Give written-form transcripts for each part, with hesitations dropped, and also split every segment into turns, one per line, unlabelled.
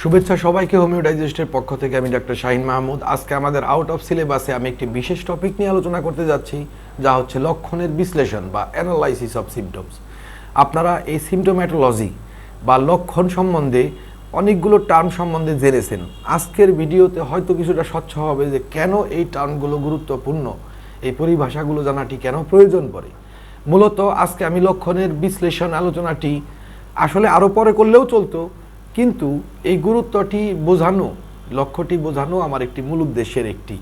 শুভেচ্ছা সবাইকে। হোমিও ডাইজেস্টের পক্ষ থেকে আমি ডাক্তার শাহিন মাহমুদ। আজকে আমাদের আউট অফ সিলেবাসে আমি একটি বিশেষ টপিক নিয়ে আলোচনা করতে যাচ্ছি, যা হচ্ছে লক্ষণের বিশ্লেষণ বা অ্যানালাইসিস অফ সিমটমস। আপনারা এই সিমটোম্যাটোলজি বা লক্ষণ সম্বন্ধে অনেকগুলো টার্ম সম্বন্ধে জেনেছেন। আজকের ভিডিওতে হয়তো কিছুটা স্বচ্ছ হবে যে কেন এই টার্মগুলো গুরুত্বপূর্ণ, এই পরিভাষাগুলো জানাটি কেন প্রয়োজন পড়ে। মূলত আজকে আমি লক্ষণের বিশ্লেষণ আলোচনাটি আসলে আরও পরে করলেও চলতো, কিন্তু এই গুরুত্বটি বোঝানো, লক্ষ্যটি বোঝানো আমার একটি মূল উদ্দেশ্যের একটি।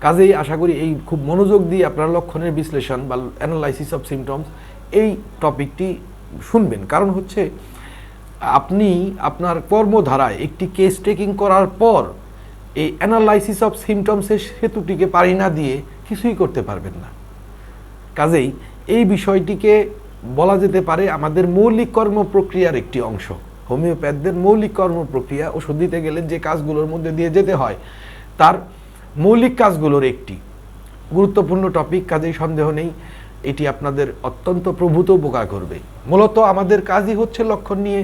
কাজেই আশা করি এই খুব মনোযোগ দিয়ে আপনারা লক্ষণের বিশ্লেষণ বা অ্যানালাইসিস অফ সিমটমস এই টপিকটি শুনবেন। কারণ হচ্ছে আপনি আপনার কর্মধারায় একটি কেস টেকিং করার পর এই অ্যানালাইসিস অফ সিমটমসের সেতুটিকে পারি না দিয়ে কিছুই করতে পারবেন না। কাজেই এই বিষয়টিকে বলা যেতে পারে আমাদের মৌলিক কর্মপ্রক্রিয়ার একটি অংশ। হোমিওপ্যাথদের মৌলিক কর্মপ্রক্রিয়া, ওষুধ দিতে গেলে যে কাজগুলোর মধ্যে দিয়ে যেতে হয় তার মৌলিক কাজগুলোর একটি গুরুত্বপূর্ণ টপিক। কাজেই সন্দেহ নেই এটি আপনাদের অত্যন্ত প্রভূত উপকার করবে। মূলত আমাদের কাজই হচ্ছে লক্ষণ নিয়ে।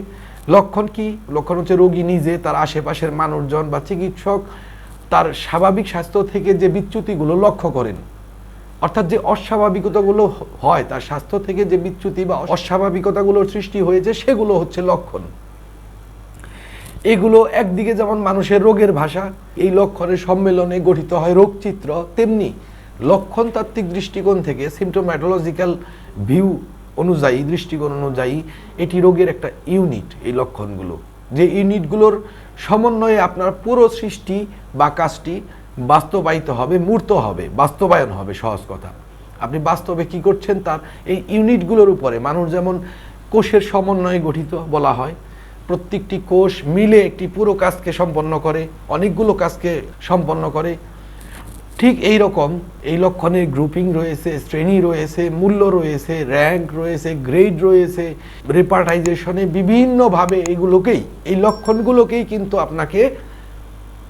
লক্ষণ কি? লক্ষণ হচ্ছে রোগী নিজে, তার আশেপাশের মানুষজন বা চিকিৎসক তার স্বাভাবিক স্বাস্থ্য থেকে যে বিচ্যুতিগুলো লক্ষ্য করেন, অর্থাৎ যে অস্বাভাবিকতাগুলো হয় তার স্বাস্থ্য থেকে যে বিচ্যুতি বা অস্বাভাবিকতাগুলোর সৃষ্টি হয়েছে সেগুলো হচ্ছে লক্ষণ। এগুলো একদিকে যেমন মানুষের রোগের ভাষা, এই লক্ষণের সম্মেলনে গঠিত হয় রোগচিত্র, তেমনি লক্ষণতাত্ত্বিক দৃষ্টিকোণ থেকে সিমটোম্যাটোলজিক্যাল ভিউ অনুযায়ী, দৃষ্টিকোণ অনুযায়ী এটি রোগের একটা ইউনিট। এই লক্ষণগুলো যে ইউনিটগুলোর সমন্বয়ে আপনার পুরো সৃষ্টি বা কাজটি বাস্তবায়িত হবে, মূর্ত হবে, বাস্তবায়ন হবে। সহজ কথা, আপনি বাস্তবে কি করছেন তার এই ইউনিটগুলোর উপরে। মানুষ যেমন কোষের সমন্বয়ে গঠিত বলা হয়, প্রত্যেকটি কোষ মিলে একটি পুরো কাজকে সম্পন্ন করে, অনেকগুলো কাজকে সম্পন্ন করে, ঠিক এই রকম এই লক্ষণের গ্রুপিং রয়েছে, শ্রেণী রয়েছে, মূল্য রয়েছে, র্যাঙ্ক রয়েছে, গ্রেড রয়েছে, রিপার্টাইজেশনে বিভিন্নভাবে এগুলোকেই, এই লক্ষণগুলোকেই কিন্তু আপনাকে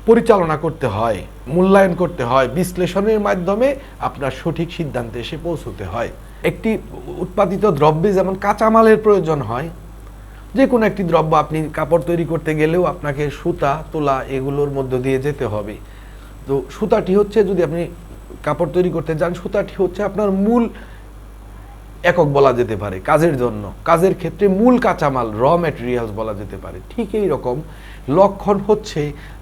পরিচালনা করতে হয়, মূল্যায়ন করতে হয়, বিশ্লেষণের মাধ্যমে আপনার সঠিক সিদ্ধান্তে এসে পৌঁছতে হয়। একটি উৎপাদিত দ্রব্যে যেমন কাঁচামালের প্রয়োজন হয়, যে কোনো একটি দ্রব্য আপনি কাপড় তৈরি করতে গেলেও আপনাকে সুতা, তুলা এগুলোর মধ্য দিয়ে যেতে হবে। তো সুতাটি হচ্ছে, যদি আপনি কাপড় তৈরি করতে যান, সুতাটি হচ্ছে আপনার মূল একক বলা যেতে পারে কাজের জন্য। কাজের ক্ষেত্রে মূল কাঁচামাল, র ম্যাটেরিয়ালস বলা যেতে পারে। ঠিক এই রকম লক্ষণ হচ্ছে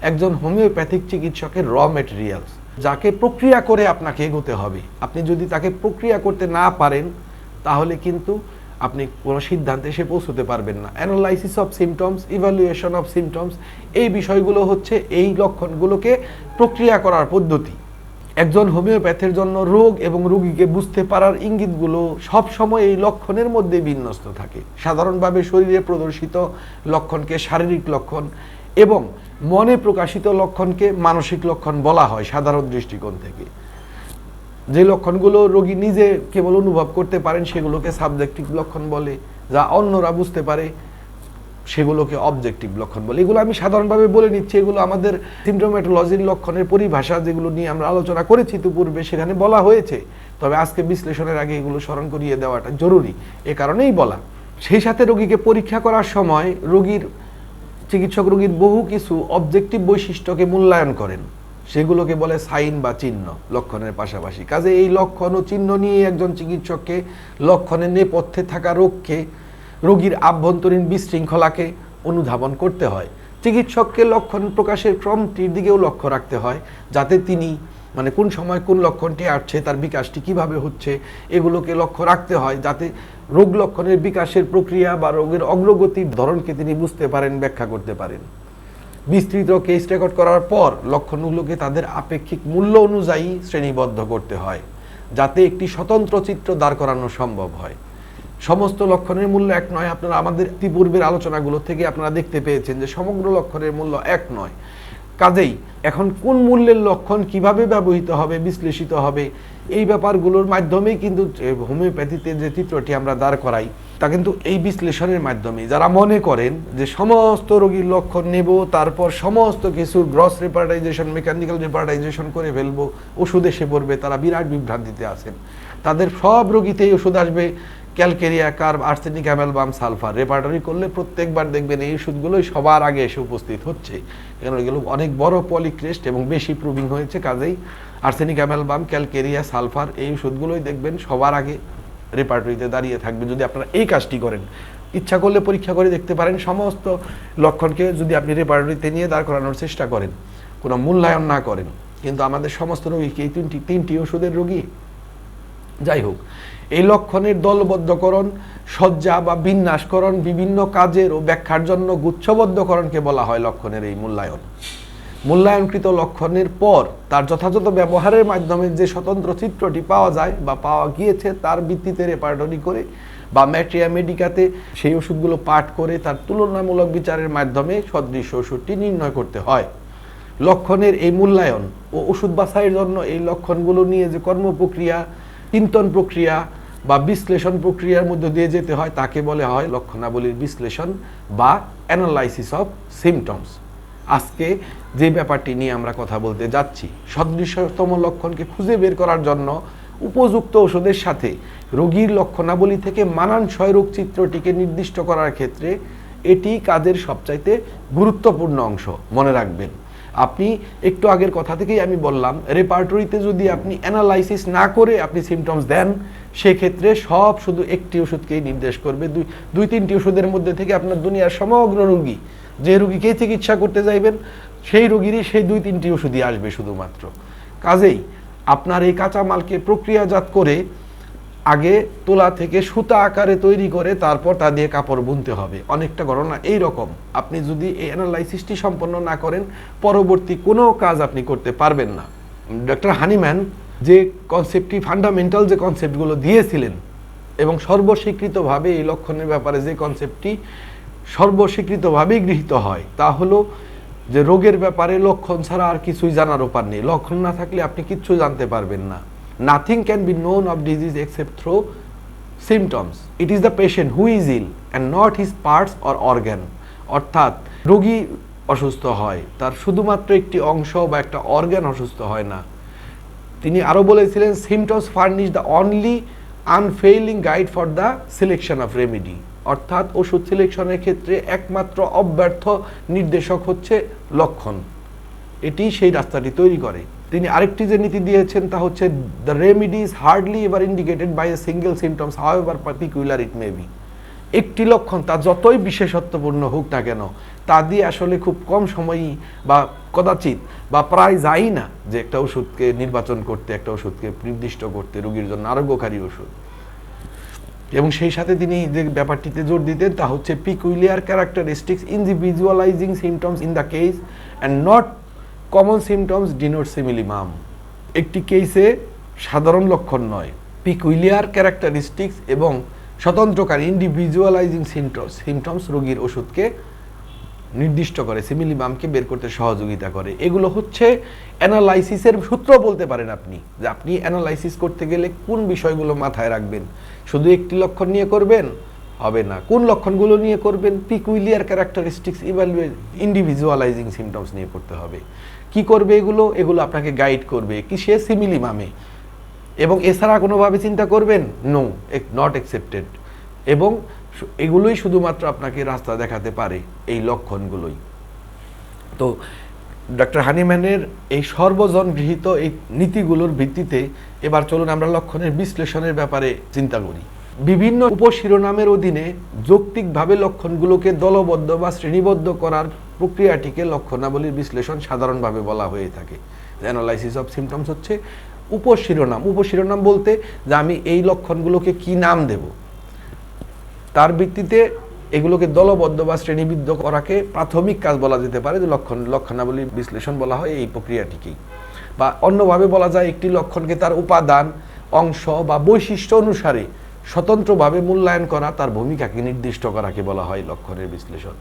একজন হোমিওপ্যাথিক চিকিৎসকের র ম্যাটেরিয়ালস, যাকে প্রক্রিয়া করে আপনাকে এগোতে হবে। আপনি যদি তাকে প্রক্রিয়া করতে না পারেন তাহলে কিন্তু আপনি কোনো সিদ্ধান্তে এসে পৌঁছতে পারবেন না। Analysis of symptoms, evaluation of symptoms, এই বিষয়গুলো হচ্ছে এই লক্ষণগুলোকে প্রক্রিয়া করার পদ্ধতি। একজন হোমিওপ্যাথের জন্য রোগ এবং রোগীকে বুঝতে পারার ইঙ্গিতগুলো সবসময় এই লক্ষণের মধ্যে বিন্যস্ত থাকে। সাধারণভাবে শরীরে প্রদর্শিত লক্ষণকে শারীরিক লক্ষণ এবং মনে প্রকাশিত লক্ষণকে মানসিক লক্ষণ বলা হয় সাধারণ দৃষ্টিকোণ থেকে। যে লক্ষণগুলো রোগী নিজে কেবল অনুভব করতে পারেন সেগুলোকে সাবজেক্টিভ লক্ষণ বলে, যা অন্যরা বুঝতে পারে সেগুলোকে অবজেক্টিভ লক্ষণ বলে। এগুলো আমি সাধারণভাবে বলে নিচ্ছি, এগুলো আমাদের সিমটোম্যাটোলজির লক্ষণের পরিভাষা যেগুলো নিয়ে আমরা আলোচনা করেছি তো পূর্বে, সেখানে বলা হয়েছে। তবে আজকে বিশ্লেষণের আগে এগুলো স্মরণ করিয়ে দেওয়াটা জরুরি, এ কারণেই বলা। সেই সাথে রোগীকে পরীক্ষা করার সময় চিকিৎসক রোগীর বহু কিছু অবজেক্টিভ বৈশিষ্ট্যকে মূল্যায়ন করেন, সেগুলোকে বলে সাইন বা চিহ্ন লক্ষণের পাশাপাশি। কাজে এই লক্ষণ ও চিহ্ন নিয়ে একজন চিকিৎসককে লক্ষণের নেপথ্যে থাকা রোগকে, রোগীর আভ্যন্তরীণ বিশৃঙ্খলাকে অনুধাবন করতে হয়। চিকিৎসককে লক্ষণ প্রকাশের ক্রমটির দিকেও লক্ষ্য রাখতে হয়, যাতে তিনি কোন সময় কোন লক্ষণটি আসছে, তার বিকাশটি কিভাবে হচ্ছে, এগুলোকে লক্ষ্য রাখতে হয়, যাতে রোগ লক্ষণের বিকাশের প্রক্রিয়া বা রোগের অগ্রগতির ধরনকে তিনি বুঝতে পারেন, ব্যাখ্যা করতে পারেন। বিস্তৃত কেস রেকর্ড করার পর লক্ষণগুলোকে তাদের আপেক্ষিক মূল্য অনুযায়ী শ্রেণীবদ্ধ করতে হয়, যাতে একটি স্বতন্ত্র চিত্র দাঁড় করানো সম্ভব হয়। সমস্ত লক্ষণের মূল্য এক নয়। আপনারা আমাদের পূর্বের আলোচনাগুলো থেকে আপনারা দেখতে পেয়েছেন যে সমগ্র লক্ষণের মূল্য এক নয়। কাজেই এখন কোন মূল্যের লক্ষণ কিভাবে ব্যবহৃত হবে, বিশ্লেষিত হবে, এই ব্যাপারগুলোর মাধ্যমেই কিন্তু হোমিওপ্যাথিতে যে চিত্রটি আমরা দাঁড় করাই তা কিন্তু এই বিশ্লেষণের মাধ্যমে। যারা মনে করেন যে সমস্ত রোগীর লক্ষণ নেব, তারপর সমস্ত কিছু গ্রস রিপার্টাইজেশন, মেকানিক্যাল রিপার্টাইজেশন করে ফেলবো, ওষুধ এসে পড়বে, তারা বিরাট বিভ্রান্তিতে আছেন। তাদের সব রোগীতেই ওষুধ আসবে, calcarea carb, arsenic amalgam, sulphur repertory করলে প্রত্যেকবার দেখবেন এই ওষুধগুলোই সবার আগে এসে উপস্থিত হচ্ছে, কারণ এগুলো অনেক বড় পলিক্রেস্ট এবং বেশি প্রুভিং হয়েছে। কাজেই আর্সেনিক অ্যামালগাম, ক্যালকেরিয়া, সালফার এই ওষুধগুলোই দেখবেন সবার আগে রেপার্টরিতে দাঁড়িয়ে থাকবে যদি আপনারা এই কাজটি করেন। ইচ্ছা করলে পরীক্ষা করে দেখতে পারেন, সমস্ত লক্ষণকে যদি আপনি রেপার্টরিতে নিয়ে দাঁড় করানোর চেষ্টা করেন, কোনো মূল্যায়ন না করেন। কিন্তু আমাদের সমস্ত রোগী কি এই তিনটি ওষুধের রোগী? যাই হোক, এই লক্ষণের দলবদ্ধকরণ, সজ্জা বা বিন্যাসকরণ, বিভিন্ন কাজের ও ব্যাখ্যার জন্য গুচ্ছবদ্ধকরণকে বলা হয় লক্ষণের এই মূল্যায়ন। মূল্যায়নকৃত লক্ষণের পর তার যথাযথ ব্যবহারের মাধ্যমে যে স্বতন্ত্র চিত্রটি পাওয়া যায় বা পাওয়া গিয়েছে তার ভিত্তিতে রেপার্টরি করে বা ম্যাট্রিয়া মেডিকাতে সেই ওষুধগুলো পাঠ করে তার তুলনামূলক বিচারের মাধ্যমে সদৃশ্য ওষুধটি নির্ণয় করতে হয়। লক্ষণের এই মূল্যায়ন ও ওষুধ বাছাইয়ের জন্য এই লক্ষণগুলো নিয়ে যে কর্মপ্রক্রিয়া, চিন্তন প্রক্রিয়া বা বিশ্লেষণ প্রক্রিয়ার মধ্যে দিয়ে যেতে হয় তাকে বলা হয় লক্ষণাবলীর বিশ্লেষণ বা অ্যানালাইসিস অফ সিমটমস। আজকে যে ব্যাপারটি নিয়ে আমরা কথা বলতে যাচ্ছি, সদৃশ্যতম লক্ষণকে খুঁজে বের করার জন্য উপযুক্ত ওষুধের সাথে রোগীর লক্ষণাবলী থেকে মানানসই রোগচিত্রটিকে নির্দিষ্ট করার ক্ষেত্রে এটি কাজের সবচাইতে গুরুত্বপূর্ণ অংশ। মনে রাখবেন, আপনি একটু আগের কথা থেকেই আমি বললাম, রেপার্টরিতে যদি আপনি অ্যানালাইসিস না করে আপনি সিমটমস দেন, সেক্ষেত্রে সব শুধু একটি ওষুধকেই নির্দেশ করবে। দুই তিনটি ওষুধের মধ্যে থেকে আপনার দুনিয়ার সমগ্র রোগী, যে রোগীকেই চিকিৎসা করতে যাইবেন সেই রোগীরই সেই 2-3টি ওষুধই আসবে শুধুমাত্র। কাজেই আপনার এই কাঁচামালকে প্রক্রিয়াজাত করে আগে তোলা থেকে সুতা আকারে তৈরি করে তারপর তা দিয়ে কাপড় বুনতে হবে। অনেকটা ঘটনা এই রকম। আপনি যদি এই অ্যানালাইসিসটি সম্পন্ন না করেন, পরবর্তী কোনো কাজ আপনি করতে পারবেন না। ডক্টর হানিম্যান যে কনসেপ্টটি, ফান্ডামেন্টাল যে কনসেপ্টগুলো দিয়েছিলেন এবং সর্বস্বীকৃতভাবে এই লক্ষণের ব্যাপারে যে কনসেপ্টটি সর্বস্বীকৃতভাবেই গৃহীত হয়, তা হলো যে রোগের ব্যাপারে লক্ষণ ছাড়া আর কিছুই জানার উপার নেই। লক্ষণ না থাকলে আপনি কিচ্ছু জানতে পারবেন না। Nothing can be known of disease except through symptoms. It is the patient who is ill and not his parts or organ. অর্থাৎ রোগী অসুস্থ হয়, তার শুধুমাত্র একটি অংশ বা একটা অর্গান অসুস্থ হয় না। তিনি আরও বলেছিলেন, symptoms furnish the only unfailing guide for the selection of remedy. অর্থাৎ ওষুধ সিলেকশনের ক্ষেত্রে একমাত্র অব্যর্থ নির্দেশক হচ্ছে লক্ষণ। এটি সেই রাস্তাটি তৈরি করে। তিনি আরেকটি যে নীতি দিয়েছেন তা হচ্ছে, the remedy is hardly ever indicated by a single symptoms however particular it may be. একটি লক্ষণ তা যতই বিশেষত্বপূর্ণ হোক না কেন, তা দিয়ে আসলে খুব কম সময়ই বা কদাচিৎ বা প্রায় যাই না যে একটা ওষুধকে নির্বাচন করতে, একটা ওষুধকে নির্দিষ্ট করতে রোগীর জন্য আরোগ্যকারী ওষুধ। এবং সেই সাথে তিনি যে ব্যাপারটিতে জোর দিতেন তা হচ্ছে, peculiar characteristics individualising symptoms in the case and not common symptoms denote simillimum. একটি কেসে সাধারণ লক্ষণ নয়, পিকুলিয়ার ক্যারেক্টারিস্টিক্স এবং স্বতন্ত্রকারী ইন্ডিভিজুয়ালাইজিং সিমটমস রোগীর ওষুধকে নির্দিষ্ট করে, সিমিলিমামকে বের করতে সহযোগিতা করে। এগুলো হচ্ছে অ্যানালাইসিসের সূত্র বলতে পারেন আপনি, যে আপনি অ্যানালাইসিস করতে গেলে কোন বিষয়গুলো মাথায় রাখবেন। শুধু একটি লক্ষণ নিয়ে করবেন হবে না, কোন লক্ষণগুলো নিয়ে করবেন? পিকুলিয়ার ক্যারেক্টারিস্টিক্স ইন্ডিভিজুয়ালাইজিং সিমটমস নিয়ে করতে হবে। কি করবে এগুলো? এগুলো আপনাকে গাইড করবে কিসে? সিমিলিমামে। এবং এছাড়া কোনোভাবে চিন্তা করবেন? No, not accepted. এবং এগুলোই শুধুমাত্র আপনাকে রাস্তা দেখাতে পারে, এই লক্ষণগুলোই। তো ডক্টর হানিম্যানের এই সর্বজন গৃহীত এই নীতিগুলোর ভিত্তিতে এবার চলুন আমরা লক্ষণের বিশ্লেষণের ব্যাপারে চিন্তা করি। বিভিন্ন উপশিরোনামের অধীনে যৌক্তিকভাবে লক্ষণগুলোকে দলবদ্ধ বা শ্রেণীবদ্ধ করার প্রক্রিয়াটিকে লক্ষণাবলীর বিশ্লেষণ সাধারণভাবে বলা হয়ে থাকে। অ্যানালাইসিস অফ সিমটমস হচ্ছে উপশিরোনাম। উপশিরোনাম বলতে যে আমি এই লক্ষণগুলোকে কি নাম দেব, তার ভিত্তিতে এগুলোকে দলবদ্ধ বা শ্রেণীবদ্ধ করাকে প্রাথমিক কাজ বলা যেতে পারে, যে লক্ষণাবলীর বিশ্লেষণ বলা হয় এই প্রক্রিয়াটিকেই। বা অন্যভাবে বলা যায়, একটি লক্ষণকে তার উপাদান, অংশ বা বৈশিষ্ট্য অনুসারে স্বতন্ত্রভাবে মূল্যায়ন করা, তার ভূমিকাকে নির্দিষ্ট করাকে বলা হয় লক্ষণের বিশ্লেষণ।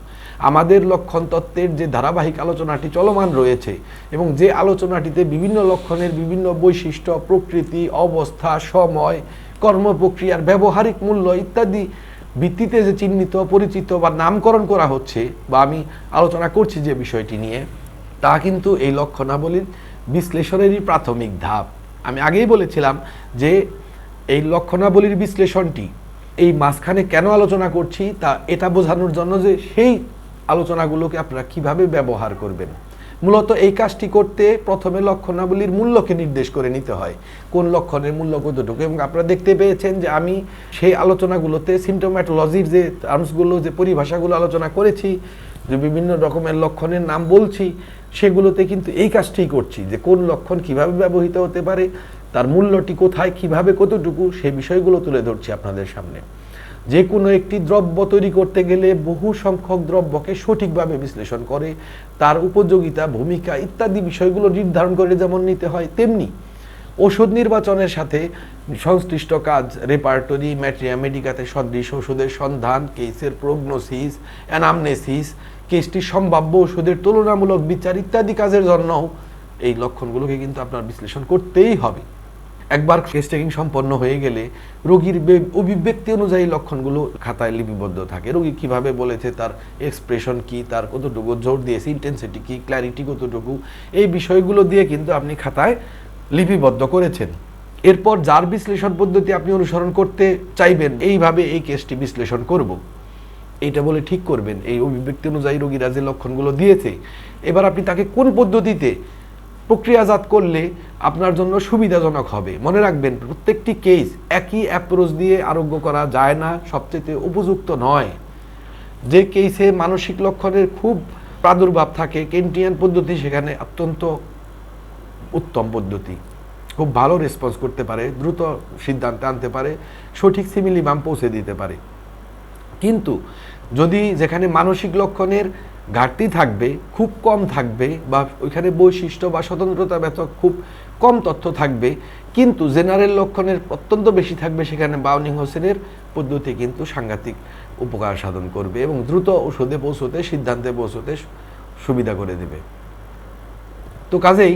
আমাদের লক্ষণ তত্ত্বের যে ধারাবাহিক আলোচনাটি চলমান রয়েছে এবং যে আলোচনাটিতে বিভিন্ন লক্ষণের বিভিন্ন বৈশিষ্ট্য, প্রকৃতি, অবস্থা, সময়, কর্মপ্রক্রিয়ার ব্যবহারিক মূল্য ইত্যাদি ভিত্তিতে যে চিহ্নিত, পরিচিত বা নামকরণ করা হচ্ছে বা আমি আলোচনা করছি যে বিষয়টি নিয়ে, তা কিন্তু এই লক্ষণাবলীর বিশ্লেষণেরই প্রাথমিক ধাপ। আমি আগেই বলেছিলাম যে এই লক্ষণাবলীর বিশ্লেষণটি এই মাঝখানে কেন আলোচনা করছি তা এটা বোঝানোর জন্য যে সেই আলোচনাগুলোকে আপনারা কিভাবে ব্যবহার করবেন। মূলত এই কাজটি করতে প্রথমে লক্ষণাবলীর মূল্যকে নির্দেশ করে নিতে হয়, কোন লক্ষণের মূল্য কতটুকু। এবং আপনারা দেখতে পেয়েছেন যে আমি সেই আলোচনাগুলোতে সিমটোম্যাটোলজির যে টার্মসগুলো, যে পরিভাষাগুলো আলোচনা করেছি, যে বিভিন্ন রকমের লক্ষণের নাম বলছি, সেগুলোতে কিন্তু এই কাজটিই করছি যে কোন লক্ষণ কিভাবে ব্যবহৃত হতে পারে, তার মূল্যটি কোথায়, কিভাবে, কতটুকু, সেই বিষয়গুলো তুলে ধরছি আপনাদের সামনে। যে কোনো একটি দ্রব্য তৈরি করতে গেলে বহু সংখ্যক দ্রব্যকে সঠিকভাবে বিশ্লেষণ করে তার উপযোগিতা, ভূমিকা ইত্যাদি বিষয়গুলো নির্ধারণ করে যেমন নিতে হয়, তেমনি ওষুধ নির্বাচনের সাথে সংশ্লিষ্ট কাজ রেপার্টরি, ম্যাট্রিয়া মেডিকাতে সদৃশ ওষুধের সন্ধান, কেসের প্রগনোসিস, অ্যানামনেসিস, কেসটির সম্ভাব্য ওষুধের তুলনামূলক বিচার ইত্যাদি কাজের জন্যও এই লক্ষণগুলোকে কিন্তু আপনার বিশ্লেষণ করতেই হবে। একবার কেস টেকিং সম্পন্ন হয়ে গেলে রোগীর অভিব্যক্তি অনুযায়ী লক্ষণগুলো খাতায় লিপিবদ্ধ থাকে। রোগী কিভাবে বলেছে, তার এক্সপ্রেশন কি, তার কতটুকু জোর দিয়েছে, ইন্টেন্সিটি কি, ক্ল্যারিটি কতটুকু, এই বিষয়গুলো দিয়ে কিন্তু আপনি খাতায় লিপিবদ্ধ করেছেন। এরপর যার বিশ্লেষণ পদ্ধতি আপনি অনুসরণ করতে চাইবেন, এইভাবে এই কেসটি বিশ্লেষণ করব, এইটা বলে ঠিক করবেন এই অভিব্যক্তি অনুযায়ী রোগীরা যে লক্ষণগুলো দিয়েছে। এবার আপনি তাকে কোন পদ্ধতিতে প্রক্রিয়াজাত করলে আপনার জন্য সুবিধাজনক হবে। মনে রাখবেন, প্রত্যেকটি কেস একই অ্যাপ্রোচ দিয়ে আরোগ্য করা যায় না, সবচেয়ে উপযুক্ত নয়। যে কেসে মানসিক লক্ষণের খুব প্রাদুর্ভাব থাকে, কেন্টিয়ান পদ্ধতি সেখানে অত্যন্ত উত্তম পদ্ধতি, খুব ভালো রেসপন্স করতে পারে, দ্রুত সিদ্ধান্তে আনতে পারে, সঠিক সিমিলিমাম পৌঁছে দিতে পারে। কিন্তু যদি যেখানে মানসিক লক্ষণের ঘাটতি থাকবে, খুব কম থাকবে, বা ওইখানে বৈশিষ্ট্য বা স্বতন্ত্রতা ব্যতীত খুব কম তথ্য থাকবে, কিন্তু জেনারেল লক্ষণের অত্যন্ত বেশি থাকবে, সেখানে বাউনিং হোসেনের পদ্ধতি কিন্তু সাংঘাতিক উপকার সাধন করবে এবং দ্রুত ওষুধে পৌঁছতে, সিদ্ধান্তে পৌঁছতে সুবিধা করে দেবে। তো কাজেই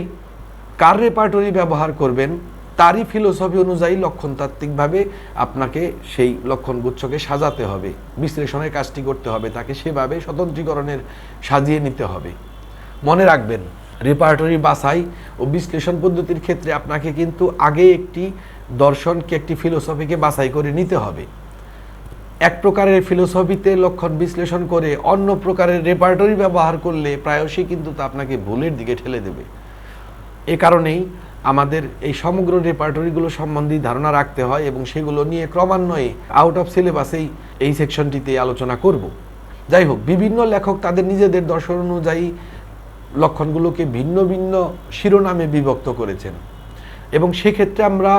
কার রেপার্টরি ব্যবহার করবেন তারই ফিলোসফি অনুযায়ী লক্ষণতাত্ত্বিকভাবে আপনাকে সেই লক্ষণগুচ্ছকে সাজাতে হবে, বিশ্লেষণের কাজটি করতে হবে, তাকে সেভাবে স্বতন্ত্রীকরণের সাজিয়ে নিতে হবে। মনে রাখবেন, রেপার্টরি বাছাই ও বিশ্লেষণ পদ্ধতির ক্ষেত্রে আপনাকে কিন্তু আগে একটি দর্শনকে, একটি ফিলোসফিকে বাছাই করে নিতে হবে। এক প্রকারের ফিলোসফিতে লক্ষণ বিশ্লেষণ করে অন্য প্রকারের রেপার্টরি ব্যবহার করলে প্রায়শই কিন্তু তা আপনাকে ভুলের দিকে ঠেলে দেবে। এ কারণেই আমাদের এই সমগ্র রেপার্টরিগুলো সম্বন্ধে ধারণা রাখতে হয় এবং সেগুলো নিয়ে ক্রমান্বয়ে আউট অফ সিলেবাসেই এই সেকশনটিতে আলোচনা করব। যাই হোক, বিভিন্ন লেখক তাদের নিজেদের দর্শন অনুযায়ী লক্ষণগুলোকে ভিন্ন ভিন্ন শিরোনামে বিভক্ত করেছেন এবং সেক্ষেত্রে আমরা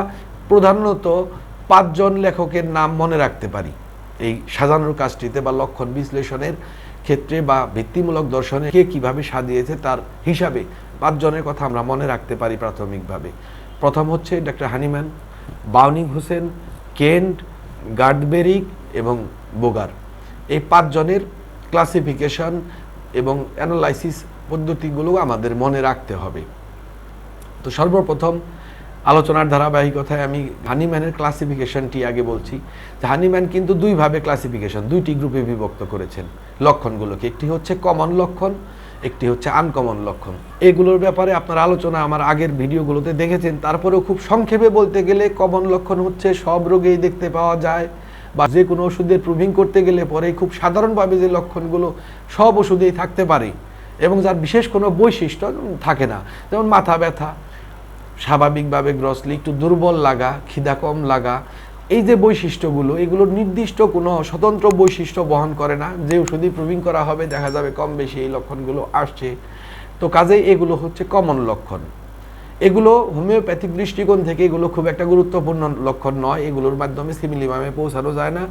প্রধানত 5 জন লেখকের নাম মনে রাখতে পারি এই সাজানোর কাজটিতে বা লক্ষণ বিশ্লেষণের ক্ষেত্রে বা ভিত্তিমূলক দর্শনে কে কীভাবে সাজিয়েছে তার হিসাবে 5 জনের কথা আমরা মনে রাখতে পারি প্রাথমিকভাবে। প্রথম হচ্ছে ডক্টর হানিম্যান, বাউনিং হোসেন, কেন্ট, গার্ডবেরিক এবং বোগার। এই 5 জনের ক্লাসিফিকেশন এবং অ্যানালাইসিস পদ্ধতিগুলো আমাদের মনে রাখতে হবে। তো সর্বপ্রথম আলোচনার ধারাবাহিকতায় আমি হানিম্যানের ক্লাসিফিকেশনটি আগে বলছি। যে হানিম্যান কিন্তু দুইভাবে ক্লাসিফিকেশন, 2টি গ্রুপে বিভক্ত করেছেন লক্ষণগুলোকে। একটি হচ্ছে কমন লক্ষণ, একটি হচ্ছে আনকমন লক্ষণ। এগুলোর ব্যাপারে আপনার আলোচনা আমার আগের ভিডিওগুলোতে দেখেছেন। তারপরেও খুব সংক্ষেপে বলতে গেলে কমন লক্ষণ হচ্ছে সব রোগেই দেখতে পাওয়া যায়, বা যে কোনো ওষুধের প্রুভিং করতে গেলে পরে খুব সাধারণভাবে যে লক্ষণগুলো সব ওষুধেই থাকতে পারে এবং যার বিশেষ কোনো বৈশিষ্ট্য থাকে না, যেমন মাথা ব্যথা, স্বাভাবিকভাবে গ্রসলি একটু দুর্বল লাগা, খিদা কম লাগা, এই যে বৈশিষ্ট্যগুলো, এগুলোর নির্দিষ্ট কোনো স্বতন্ত্র বৈশিষ্ট্য বহন করে না। যে ওষুধই প্রুভিং করা হবে দেখা যাবে কম বেশি এই লক্ষণগুলো আসছে। তো কাজেই এগুলো হচ্ছে কমন লক্ষণ। এগুলো হোমিওপ্যাথিক দৃষ্টিকোণ থেকে এগুলো খুব একটা গুরুত্বপূর্ণ লক্ষণ নয়, এগুলোর মাধ্যমে সিমিলিমামে পৌঁছানো যায় না।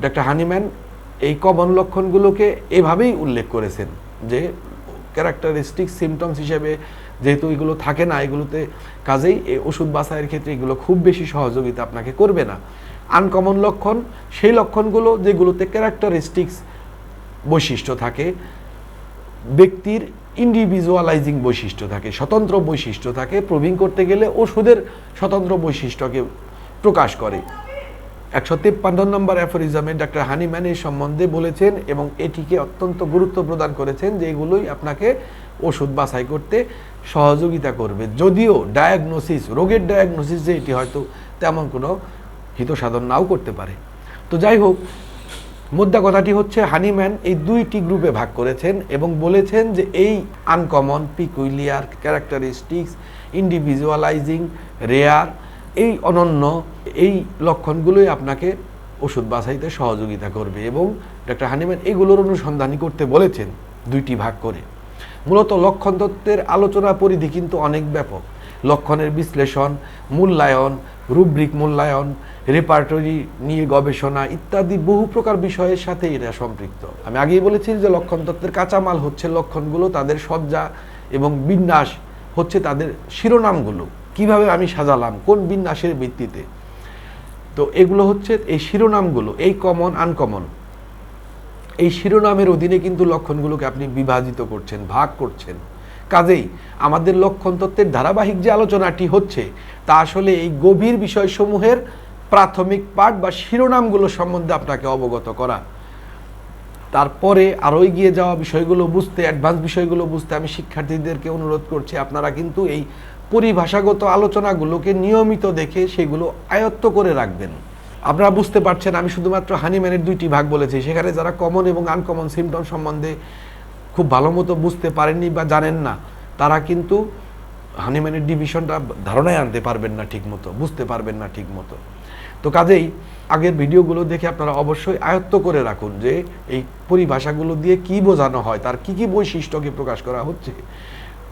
ডক্টর হানিম্যান এই কমন লক্ষণগুলোকে এভাবেই উল্লেখ করেছেন যে ক্যারেক্টারিস্টিক সিমটমস হিসেবে যেহেতু এগুলো থাকে না, এগুলোতে কাজেই এই ওষুধ বাছাইয়ের ক্ষেত্রে এগুলো খুব বেশি সহযোগিতা আপনাকে করবে না। আনকমন লক্ষণ সেই লক্ষণগুলো যেগুলোতে ক্যারেক্টারিস্টিক্স বৈশিষ্ট্য থাকে, ব্যক্তির ইন্ডিভিজুয়ালাইজিং বৈশিষ্ট্য থাকে, স্বতন্ত্র বৈশিষ্ট্য থাকে, প্রুভিং করতে গেলে ওষুধের স্বতন্ত্র বৈশিষ্ট্যকে প্রকাশ করে। 153 নম্বর অ্যাফোরিজমে ডক্টর হানিম্যান এই সম্বন্ধে বলেছেন এবং এটিকে অত্যন্ত গুরুত্ব প্রদান করেছেন যে এগুলোই আপনাকে ওষুধ বাছাই করতে সহযোগিতা করবে। যদিও ডায়াগনোসিস, রোগের ডায়াগনোসিস যে এটি হয়তো তেমন কোনো হিত সাধন নাও করতে পারে। তো যাই হোক, মুদ্রা কথাটি হচ্ছে হানিম্যান এই দুইটি গ্রুপে ভাগ করেছেন এবং বলেছেন যে এই আনকমন, পিকুলিয়ার, ক্যারেক্টারিস্টিক্স, ইন্ডিভিজুয়ালাইজিং, রেয়ার, এই অনন্য এই লক্ষণগুলোই আপনাকে ওষুধ বাছাইতে সহযোগিতা করবে এবং ডক্টর হানিম্যান এগুলোর অনুসন্ধানী করতে বলেছেন দুইটি ভাগ করে। মূলত লক্ষণ তত্ত্বের আলোচনা পরিধি কিন্তু অনেক ব্যাপক। লক্ষণের বিশ্লেষণ, মূল্যায়ন, রুব্রিক মূল্যায়ন, রেপার্টরি নিয়ে গবেষণা ইত্যাদি বহু প্রকার বিষয়ের সাথে এটা সম্পৃক্ত। আমি আগেই বলেছি যে লক্ষণ তত্ত্বের কাঁচামাল হচ্ছে লক্ষণগুলো, তাদের সজ্জা এবং বিন্যাস হচ্ছে তাদের শিরোনামগুলো, কিভাবে আমি সাজালাম কোন বিন্যাসের ভিত্তিতে। তো এগুলো হচ্ছে এই শিরোনামগুলো, এই কমন আনকমন, এই শিরোনামের অধীনে কিন্তু লক্ষণগুলোকে আপনি বিভাজিত করছেন, ভাগ করছেন। কাজেই আমাদের লক্ষণ তত্ত্বের ধারাবাহিক যে আলোচনাটি হচ্ছে তা আসলে এই গভীর বিষয়সমূহের প্রাথমিক পাঠ বা শিরোনামগুলো সম্বন্ধে আপনাকে অবগত করা। তারপরে আরও এগিয়ে যাওয়া বিষয়গুলো বুঝতে, অ্যাডভান্স বিষয়গুলো বুঝতে আমি শিক্ষার্থীদেরকে অনুরোধ করছি আপনারা কিন্তু এই পরিভাষাগত আলোচনাগুলোকে নিয়মিত দেখে সেগুলো আয়ত্ত করে রাখবেন। আপনারা বুঝতে পারছেন আমি শুধুমাত্র হানিম্যানের দুইটি ভাগ বলেছি, সেখানে যারা কমন এবং আনকমন সিমটম সম্বন্ধে খুব ভালো মতো বুঝতে পারেননি বা জানেন না, তারা কিন্তু হানিম্যানের ডিভিশনটা ধারণায় আনতে পারবেন না ঠিক মতো, বুঝতে পারবেন না ঠিক মতো। তো কাজেই আগের ভিডিওগুলো দেখে আপনারা অবশ্যই আয়ত্ত করে রাখুন যে এই পরিভাষাগুলো দিয়ে কি বোঝানো হয়, তার কি কি বৈশিষ্ট্যকে প্রকাশ করা হচ্ছে।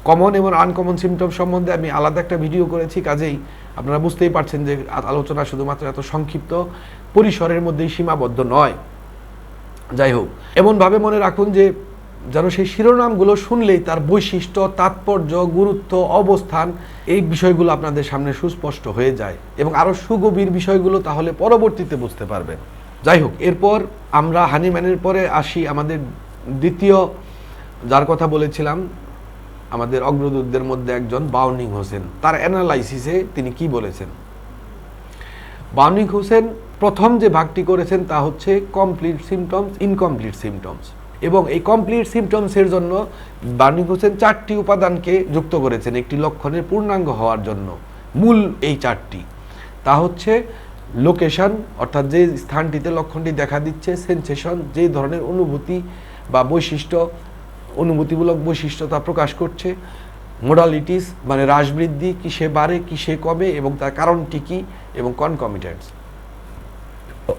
কমন এবং আনকমন সিমটম সম্বন্ধে আমি আলাদা একটা ভিডিও করেছি, কাজেই আপনারা বুঝতেই পারছেন যে আলোচনা শুধুমাত্র এত সংক্ষিপ্ত পরিসরের মধ্যেই সীমাবদ্ধ নয়। যাই হোক, এমনভাবে মনে রাখুন যে যেন সেই শিরোনামগুলো শুনলেই তার বৈশিষ্ট্য, তাৎপর্য, গুরুত্ব, অবস্থান এই বিষয়গুলো আপনাদের সামনে সুস্পষ্ট হয়ে যায় এবং আরও সুগভীর বিষয়গুলো তাহলে পরবর্তীতে বুঝতে পারবেন। যাই হোক, এরপর আমরা হানিম্যানের পরে আসি আমাদের দ্বিতীয় যার কথা বলেছিলাম, আমাদের অগ্রদূতদের মধ্যে একজন বাউনিং হোসেন। তার অ্যানালাইসিসে তিনি কি বলেছেন? বাউনিং হোসেন প্রথম যে ভাগটি করেছেন তা হচ্ছে কমপ্লিট সিমটমস, ইনকমপ্লিট সিমটমস, এবং এই কমপ্লিট সিমটমসের জন্য বাউনিং হোসেন 4টি উপাদানকে যুক্ত করেছেন একটি লক্ষণের পূর্ণাঙ্গ হওয়ার জন্য। মূল এই 4টি, তা হচ্ছে লোকেশন, অর্থাৎ যে স্থানটিতে লক্ষণটি দেখা দিচ্ছে, সেন্সেশন, যে ধরনের অনুভূতি বা বৈশিষ্ট্য, অনুভূতিমূলক বৈশিষ্ট্য তা প্রকাশ করছে, মোডালিটিস মানে হ্রাসবৃদ্ধি, কিসে বাড়ে কিসে কমে এবং তার কারণটি কী, এবং কনকমিটেন্টস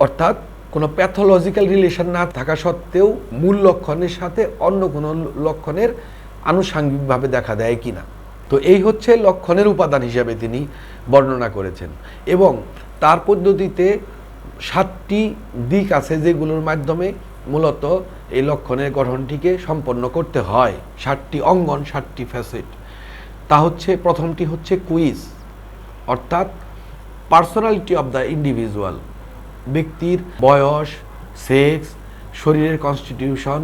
অর্থাৎ কোনো প্যাথোলজিক্যাল রিলেশন না থাকা সত্ত্বেও মূল লক্ষণের সাথে অন্য কোনো লক্ষণের আনুষাঙ্গিকভাবে দেখা দেয় কিনা। তো এই হচ্ছে লক্ষণের উপাদান হিসাবে তিনি বর্ণনা করেছেন এবং তার পদ্ধতিতে 7টি দিক আছে যেগুলোর মাধ্যমে মূলত এই লক্ষণের গঠনটিকে সম্পন্ন করতে হয়। 7টি অঙ্গন, 7টি ফ্যাসেট। তা হচ্ছে, প্রথমটি হচ্ছে কুইজ, অর্থাৎ পার্সোনালিটি অব দ্য ইন্ডিভিজুয়াল, ব্যক্তির বয়স, সেক্স, শরীরের কনস্টিটিউশন,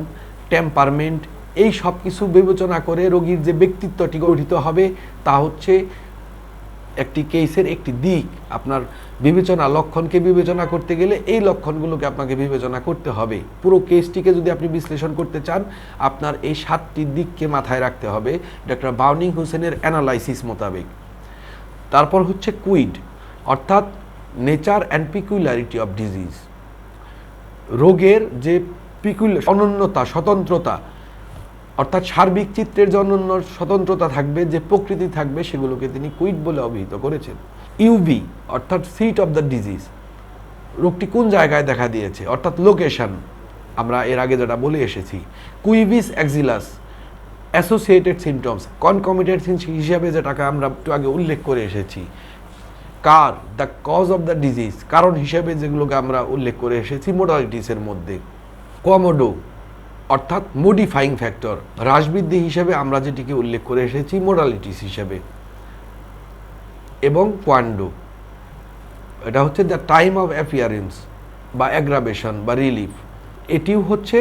টেম্পারমেন্ট, এই সব কিছু বিবেচনা করে রোগীর যে ব্যক্তিত্বটি গঠিত হবে তা হচ্ছে একটি কেসের একটি দিক। আপনার বিবেচনা, লক্ষণকে বিবেচনা করতে গেলে এই লক্ষণগুলোকে আপনাকে বিবেচনা করতে হবে। পুরো কেসটিকে যদি আপনি বিশ্লেষণ করতে চান আপনার এই 7টি দিককে মাথায় রাখতে হবে ডক্টর বাউনিং হোসেনের অ্যানালাইসিস মোতাবেক। তারপর হচ্ছে কুইড, অর্থাৎ নেচার অ্যান্ড পিকুলারিটি অফ ডিজিজ, রোগের যে অনন্যতা, স্বতন্ত্রতা, অর্থাৎ সার্বিক চিত্রের যে অনন্য স্বতন্ত্রতা থাকবে, যে প্রকৃতি থাকবে, সেগুলোকে তিনি কুইড বলে অভিহিত করেছেন। ইউবি, অর্থাৎ সিট অফ দ্য ডিজিজ, রোগটি কোন জায়গায় দেখা দিয়েছে, অর্থাৎ লোকেশন, আমরা এর আগে যেটা বলে এসেছি। কুইভিস এক্সিলাস, অ্যাসোসিয়েটেড সিমটমস, কনকমিটেন্ট হিসাবে যেটাকে আমরা একটু আগে উল্লেখ করে এসেছি। কার, the cause of the disease, কারণ হিসেবে যেগুলোকে আমরা উল্লেখ করে এসেছি মোডালিটিসের মধ্যে। কোমোডো, অর্থাৎ মডিফাইং ফ্যাক্টর, হ্রাসবৃদ্ধি হিসেবে আমরা যেটিকে উল্লেখ করে এসেছি মোডালিটিস হিসেবে। এবং কোয়ান্ডো, এটা হচ্ছে দ্য টাইম অফ অ্যাপিয়ারেন্স বা অ্যাগ্রাভেশন বা রিলিফ, এটিও হচ্ছে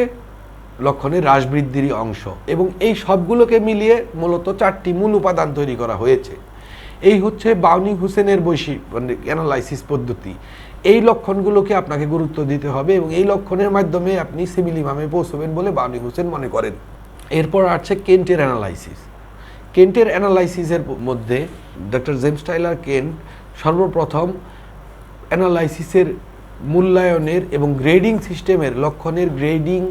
লক্ষণের হ্রাসবৃদ্ধিরই অংশ। এবং এই সবগুলোকে মিলিয়ে মূলত 4টি মূল উপাদান তৈরি করা হয়েছে। এই হচ্ছে বাউনিং হোসেনের মানে অ্যানালাইসিস পদ্ধতি। এই লক্ষণগুলোকে আপনাকে গুরুত্ব দিতে হবে এবং এই লক্ষণের মাধ্যমে আপনি সিমিলিমামে পৌঁছবেন বলে বাউনিং হোসেন মনে করেন। এরপর আছে কেন্টের অ্যানালাইসিস। কেন্টের অ্যানালাইসিসের মধ্যে ডক্টর জেমস টাইলার কেন্ট সর্বপ্রথম অ্যানালাইসিসের মূল্যায়নের এবং গ্রেডিং সিস্টেমের লক্ষণের গ্রেডিং,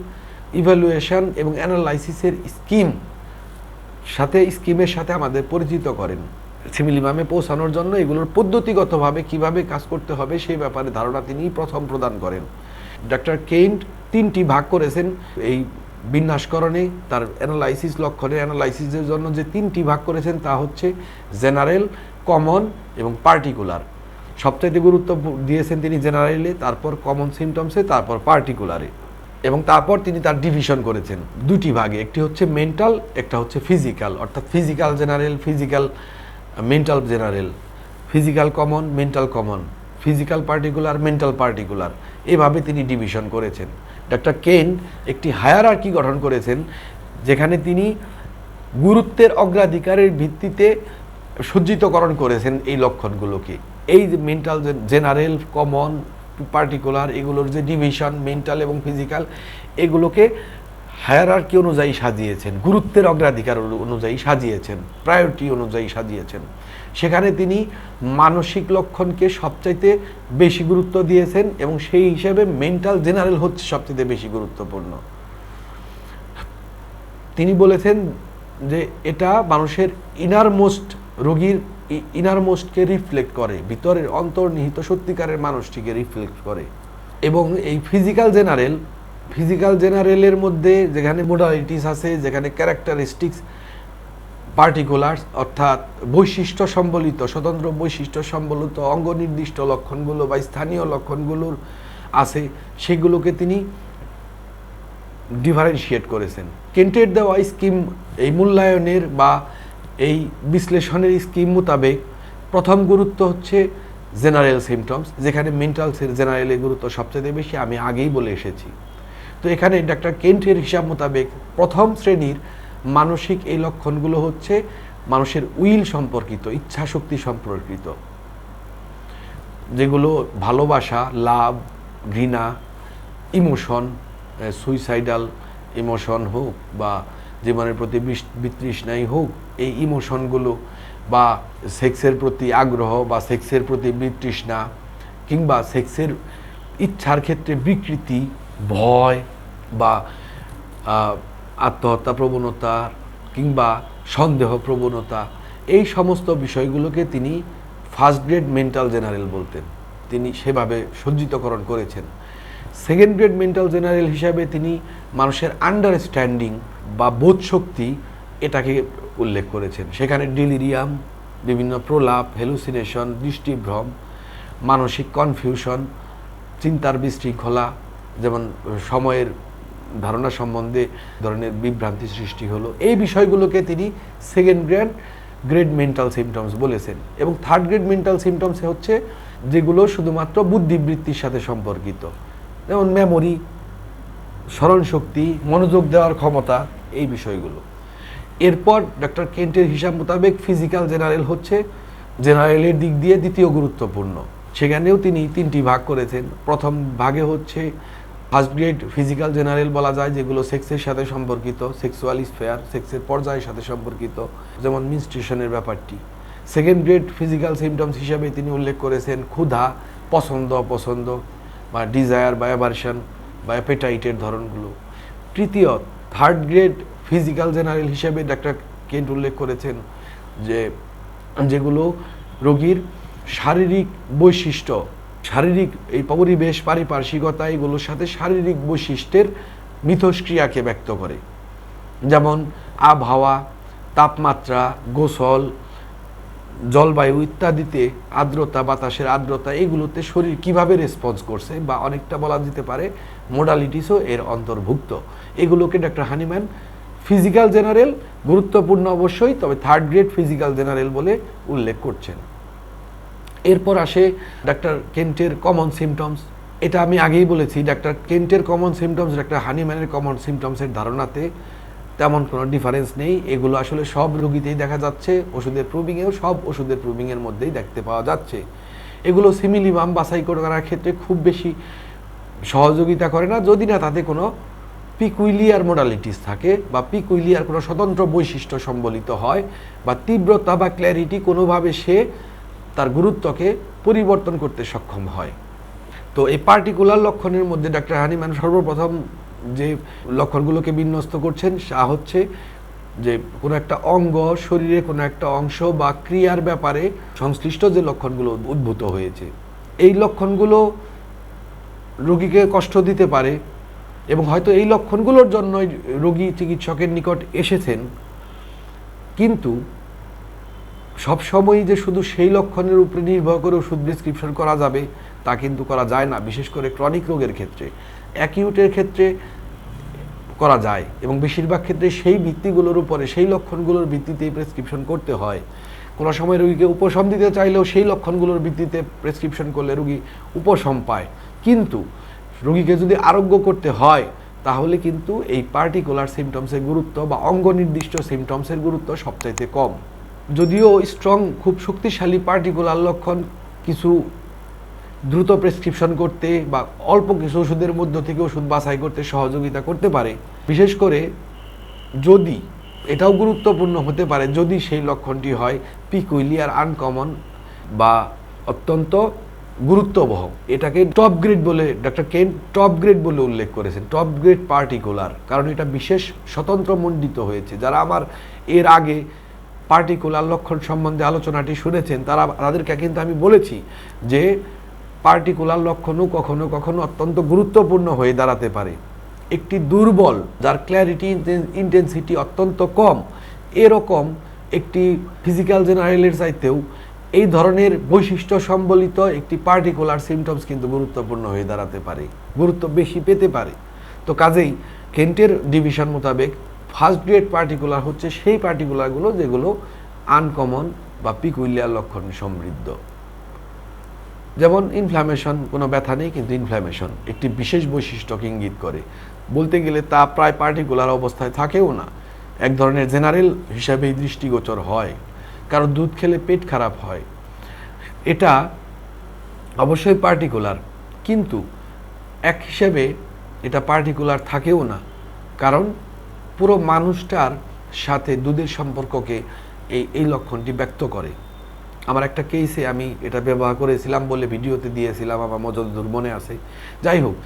ইভ্যালুয়েশন এবং অ্যানালাইসিসের স্কিমের সাথে আমাদের পরিচিত করেন। সিমিলিমামে পৌঁছানোর জন্য এগুলোর পদ্ধতিগতভাবে কিভাবে কাজ করতে হবে সেই ব্যাপারে ধারণা তিনি প্রথম প্রদান করেন। ডক্টর কেন্ট 3টি ভাগ করেছেন এই বিন্যাসকরণে, তার অ্যানালাইসিস লক্ষণের অ্যানালাইসিসের জন্য যে 3টি ভাগ করেছেন তা হচ্ছে জেনারেল, কমন এবং পার্টিকুলার। সবচাইতে গুরুত্ব দিয়েছেন তিনি জেনারেলে, তারপর কমন সিমটমসে, তারপর পার্টিকুলারে, এবং তারপর তিনি তার ডিভিশন করেছেন 2টি ভাগে, একটি হচ্ছে মেন্টাল, একটা হচ্ছে ফিজিক্যাল, অর্থাৎ physical general, physical mental general, physical common, mental common, physical particular, mental particular, এভাবে তিনি ডিভিশন করেছেন। ডক্টর কেন্ট একটি হায়ারার্কি গঠন করেছেন যেখানে তিনি গুরুত্বের অগ্রাধিকারের ভিত্তিতে সজ্জিতকরণ করেছেন এই লক্ষণগুলোকে। এই যে মেন্টাল জেনারেল, কমন, পার্টিকুলার, এগুলোর যে ডিভিশন মেন্টাল এবং ফিজিক্যাল, এগুলোকে হায়ারার্কি অনুযায়ী সাজিয়েছেন, গুরুত্বের অগ্রাধিকার অনুযায়ী সাজিয়েছেন, প্রায়োরিটি অনুযায়ী সাজিয়েছেন। সেখানে তিনি মানসিক লক্ষণকে সবচাইতে বেশি গুরুত্ব দিয়েছেন এবং সেই হিসাবে মেন্টাল জেনারেল হচ্ছে সবচাইতে বেশি গুরুত্বপূর্ণ। তিনি বলেছেন যে এটা মানুষের রোগীর ইনারমোস্টকে রিফ্লেক্ট করে, ভিতরের অন্তর্নিহিত সত্যিকারের মানুষটিকে রিফ্লেক্ট করে। এবং এই ফিজিক্যাল জেনারেলের মধ্যে যেখানে মোডালিটিস আছে, যেখানে ক্যারেক্টারিস্টিক্স পার্টিকুলার্স অর্থাৎ বৈশিষ্ট্য সম্বলিত, স্বতন্ত্র বৈশিষ্ট্য সম্বলিত অঙ্গ নির্দিষ্ট লক্ষণগুলো বা স্থানীয় লক্ষণগুলোর আছে, সেগুলোকে তিনি ডিফারেন্সিয়েট করেছেন। কেন্টের দেওয়া স্কিম, এই মূল্যায়নের বা এই বিশ্লেষণের স্কিম মোতাবেক প্রথম গুরুত্ব হচ্ছে জেনারেল সিমটমস, যেখানে মেন্টাল জেনারেলের গুরুত্ব সবচেয়ে বেশি, আমি আগেই বলে এসেছি। তো এখানে ডক্টর কেন্টের হিসাব মোতাবেক প্রথম শ্রেণীর মানসিক এই লক্ষণগুলো হচ্ছে মানুষের উইল সম্পর্কিত, ইচ্ছা শক্তি সম্পর্কিত, যেগুলো ভালোবাসা, লাভ, ঘৃণা, ইমোশন, সুইসাইডাল ইমোশন হোক বা জীবনের প্রতি বিতৃষ্ণাই হোক, এই ইমোশনগুলো বা সেক্সের প্রতি আগ্রহ বা সেক্সের প্রতি বিতৃষ্ণা কিংবা সেক্সের ইচ্ছার ক্ষেত্রে বিকৃতি, ভয় বা আত্মহত্যা প্রবণতা কিংবা সন্দেহ প্রবণতা, এই সমস্ত বিষয়গুলোকে তিনি ফার্স্ট গ্রেড মেন্টাল জেনারেল বলতেন। তিনি সেভাবে সজ্জিতকরণ করেছেন। সেকেন্ড গ্রেড মেন্টাল জেনারেল হিসাবে তিনি মানুষের আন্ডারস্ট্যান্ডিং বা বোধশক্তি এটাকে উল্লেখ করেছেন। সেখানে ডিলিরিয়াম, বিভিন্ন প্রলাপ, হ্যালুসিনেশন, দৃষ্টিভ্রম, মানসিক কনফিউশন, চিন্তার বিশৃঙ্খলা, যেমন সময়ের ধারণা সম্বন্ধে ধরনের বিভ্রান্তি সৃষ্টি হলো, এই বিষয়গুলোকে তিনি সেকেন্ড গ্রেড মেন্টাল সিমটমস বলেছেন। এবং থার্ড গ্রেড মেন্টাল সিমটমস হচ্ছে যেগুলো শুধুমাত্র বুদ্ধিবৃত্তির সাথে সম্পর্কিত, যেমন মেমোরি, স্মরণশক্তি, মনোযোগ দেওয়ার ক্ষমতা, এই বিষয়গুলো। এরপর ডক্টর কেন্টের হিসাব মোতাবেক ফিজিক্যাল জেনারেল হচ্ছে জেনারেলের দিক দিয়ে দ্বিতীয় গুরুত্বপূর্ণ। সেখানেও তিনি 3টি ভাগ করেছেন। প্রথম ভাগে হচ্ছে ফার্স্ট গ্রেড ফিজিক্যাল জেনারেল বলা যায়, যেগুলো সেক্সের সাথে সম্পর্কিত, সেক্সুয়াল স্ফেয়ার, সেক্সের পর্যায়ের সাথে সম্পর্কিত, যেমন মিনস্ট্রুয়েশনের ব্যাপারটি। সেকেন্ড গ্রেড ফিজিক্যাল সিমটমস হিসাবে তিনি উল্লেখ করেছেন ক্ষুধা, পছন্দ অপছন্দ বা ডিজায়ার বা অ্যাভারশন বা অ্যাপেটাইটের ধরনগুলো। তৃতীয় থার্ড গ্রেড ফিজিক্যাল জেনারেল হিসেবে ডক্টর কেন্ট উল্লেখ করেছেন যেগুলো রোগীর শারীরিক বৈশিষ্ট্য, শারীরিক এই পরিবেশ, পারিপার্শ্বিকতা, এগুলোর সাথে শারীরিক বৈশিষ্ট্যের মিথস্ক্রিয়াকে ব্যক্ত করে, যেমন আবহাওয়া, তাপমাত্রা, গোসল, জলবায়ু ইত্যাদিতে, আর্দ্রতা, বাতাসের আর্দ্রতা, এগুলোতে শরীর কিভাবে রেসপন্স করছে, বা অনেকটা বলা যেতে পারে মোডালিটিসও এর অন্তর্ভুক্ত। এগুলোকে ডক্টর হানিম্যান ফিজিক্যাল জেনারেল, গুরুত্বপূর্ণ অবশ্যই, তবে থার্ড গ্রেড ফিজিক্যাল জেনারেল বলে উল্লেখ করছেন। এরপর আসে ডক্টর কেন্টের কমন সিমটমস। এটা আমি আগেই বলেছি, ডক্টর কেন্টের কমন সিমটমস ডক্টর হানিম্যানের কমন সিমটমসের ধারণাতে তেমন কোনো ডিফারেন্স নেই। এগুলো আসলে সব রোগীতেই দেখা যাচ্ছে, ওষুধের প্রুভিংয়েও সব ওষুধের প্রুভিংয়ের মধ্যেই দেখতে পাওয়া যাচ্ছে। এগুলো সিমিলিমাম বাছাই করার ক্ষেত্রে খুব বেশি সহযোগিতা করে না, যদি না তাতে কোনো পিকুইলিয়ার মোডালিটিস থাকে বা পিকুইলিয়ার কোনো স্বতন্ত্র বৈশিষ্ট্য সম্বলিত হয় বা তীব্রতা বা ক্ল্যারিটি কোনোভাবে সে তার গুরুত্বকে পরিবর্তন করতে সক্ষম হয়। তো এই পার্টিকুলার লক্ষণের মধ্যে ডাক্তার হানিম্যান সর্বপ্রথম যে লক্ষণগুলোকে বিন্যস্ত করছেন তা হচ্ছে যে কোনো একটা অঙ্গ, শরীরে কোনো একটা অংশ বা ক্রিয়ার ব্যাপারে সংশ্লিষ্ট যে লক্ষণগুলো উদ্ভূত হয়েছে, এই লক্ষণগুলো রোগীকে কষ্ট দিতে পারে এবং হয়তো এই লক্ষণগুলোর জন্যই রোগী চিকিৎসকের নিকট এসেছেন, কিন্তু সবসময়ই যে শুধু সেই লক্ষণের উপরে নির্ভর করে ওষুধ প্রেসক্রিপশন করা যাবে তা কিন্তু করা যায় না। বিশেষ করে ক্রনিক রোগের ক্ষেত্রে, অ্যাকিউটের ক্ষেত্রে করা যায় এবং বেশিরভাগ ক্ষেত্রে সেই ভিত্তিগুলোর উপরে, সেই লক্ষণগুলোর ভিত্তিতেই প্রেসক্রিপশন করতে হয়। কোনো সময় রোগীকে উপশম দিতে চাইলেও সেই লক্ষণগুলোর ভিত্তিতে প্রেসক্রিপশন করলে রোগী উপশম পায়, কিন্তু রোগীকে যদি আরোগ্য করতে হয় তাহলে কিন্তু এই পার্টিকুলার সিমটমসের গুরুত্ব বা অঙ্গ নির্দিষ্ট সিমটমসের গুরুত্ব সবচাইতে কম। যদিও স্ট্রং, খুব শক্তিশালী পার্টিকুলার লক্ষণ কিছু দ্রুত প্রেসক্রিপশন করতে বা অল্প কিছু ওষুধের মধ্য থেকে ওষুধ বাছাই করতে সহযোগিতা করতে পারে, বিশেষ করে যদি এটাও গুরুত্বপূর্ণ হতে পারে যদি সেই লক্ষণটি হয় পিকুইলিয়ার, আনকমন বা অত্যন্ত গুরুত্ববহ। এটাকে টপ গ্রেড বলে ডক্টর কেন টপ গ্রেড বলে উল্লেখ করেছেন, টপ গ্রেড পার্টিকুলার, কারণ এটা বিশেষ স্বতন্ত্র মণ্ডিত হয়েছে। যারা আমার এর আগে পার্টিকুলার লক্ষণ সম্বন্ধে আলোচনাটি শুনেছেন তাদেরকে কিন্তু আমি বলেছি যে পার্টিকুলার লক্ষণও কখনো কখনো অত্যন্ত গুরুত্বপূর্ণ হয়ে দাঁড়াতে পারে। একটি দুর্বল, যার ক্ল্যারিটি ইন্টেন্সিটি অত্যন্ত কম, এরকম একটি ফিজিক্যাল জেনারেলের চাইতেও এই ধরনের বৈশিষ্ট্য সম্বলিত একটি পার্টিকুলার সিমটমস কিন্তু গুরুত্বপূর্ণ হয়ে দাঁড়াতে পারে, গুরুত্ব বেশি পেতে পারে। তো কাজেই কেন্টের ডিভিশন মোতাবেক ফার্স্ট গ্রেড পার্টিকুলার হচ্ছে সেই পার্টিকুলারগুলো যেগুলো আনকমন বা পিকুইলিয়ার লক্ষণ সমৃদ্ধ। যেমন ইনফ্ল্যামেশন, কোনো ব্যথা নেই কিন্তু ইনফ্ল্যামেশন একটি বিশেষ বৈশিষ্ট্যকে ইঙ্গিত করে। বলতে গেলে তা প্রায় পার্টিকুলার অবস্থায় থাকেও না, এক ধরনের জেনারেল হিসাবেই দৃষ্টিগোচর হয়। কারো দুধ খেলে পেট খারাপ হয়, এটা অবশ্যই পার্টিকুলার, কিন্তু এক হিসেবে এটা পার্টিকুলার থাকেও না, কারণ পুরো মানুষটার সাথে দুধের সম্পর্ককে এই লক্ষণটি ব্যক্ত করে। আমার একটা কেসে আমি এটা ব্যবহার করেছিলাম বলে ভিডিওতে দিয়েছিলাম, আমার মজদুর মনে আছে। যাই হোক,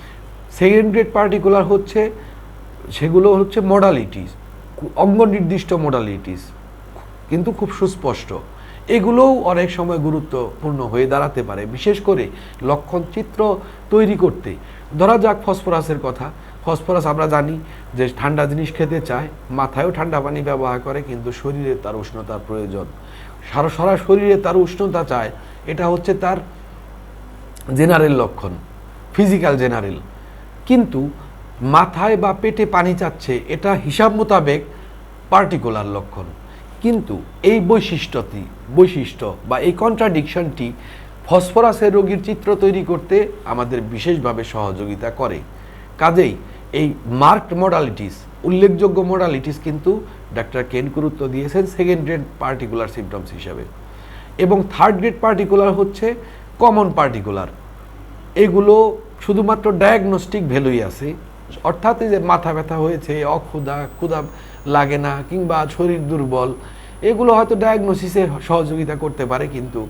সেকেন্ড গ্রেড পার্টিকুলার হচ্ছে সেগুলো হচ্ছে মডালিটিস, অঙ্গ নির্দিষ্ট মডালিটিস, কিন্তু খুব সুস্পষ্ট। এগুলোও অনেক সময় গুরুত্বপূর্ণ হয়ে দাঁড়াতে পারে, বিশেষ করে লক্ষণ চিত্র তৈরি করতে। ধরা যাক ফসফরাসের কথা, ফসফরাস আমরা জানি যে ঠান্ডা জিনিস খেতে চায়, মাথায়ও ঠান্ডা পানি ব্যবহার করে, কিন্তু শরীরে তার উষ্ণতার প্রয়োজন, সারা শরীরে তার উষ্ণতা চায়। এটা হচ্ছে তার জেনারেল লক্ষণ, ফিজিক্যাল জেনারেল। কিন্তু মাথায় বা পেটে পানি চাচ্ছে, এটা হিসাব মোতাবেক পার্টিকুলার লক্ষণ। কিন্তু এই বৈশিষ্ট্য বা এই কন্ট্রাডিকশনটি ফসফরাসের রোগীর চিত্র তৈরি করতে আমাদের বিশেষভাবে সহযোগিতা করে। কাজেই এই মার্কড মডালিটিস, উল্লেখযোগ্য মডালিটিস কিন্তু ডাক্তার কেন গুরুত্ব দিয়েছেন সেকেন্ড গ্রেড পার্টিকুলার সিমটমস হিসাবে। এবং থার্ড গ্রেড পার্টিকুলার হচ্ছে কমন পার্টিকুলার। এগুলো শুধুমাত্র ডায়াগনস্টিক ভ্যালুই আছে, অর্থাৎ যে মাথা ব্যথা হয়েছে, ক্ষুধা লাগে না, কিংবা শরীর দুর্বল, এগুলো হয়তো ডায়াগনোসিসে সহযোগিতা করতে পারে, কিন্তু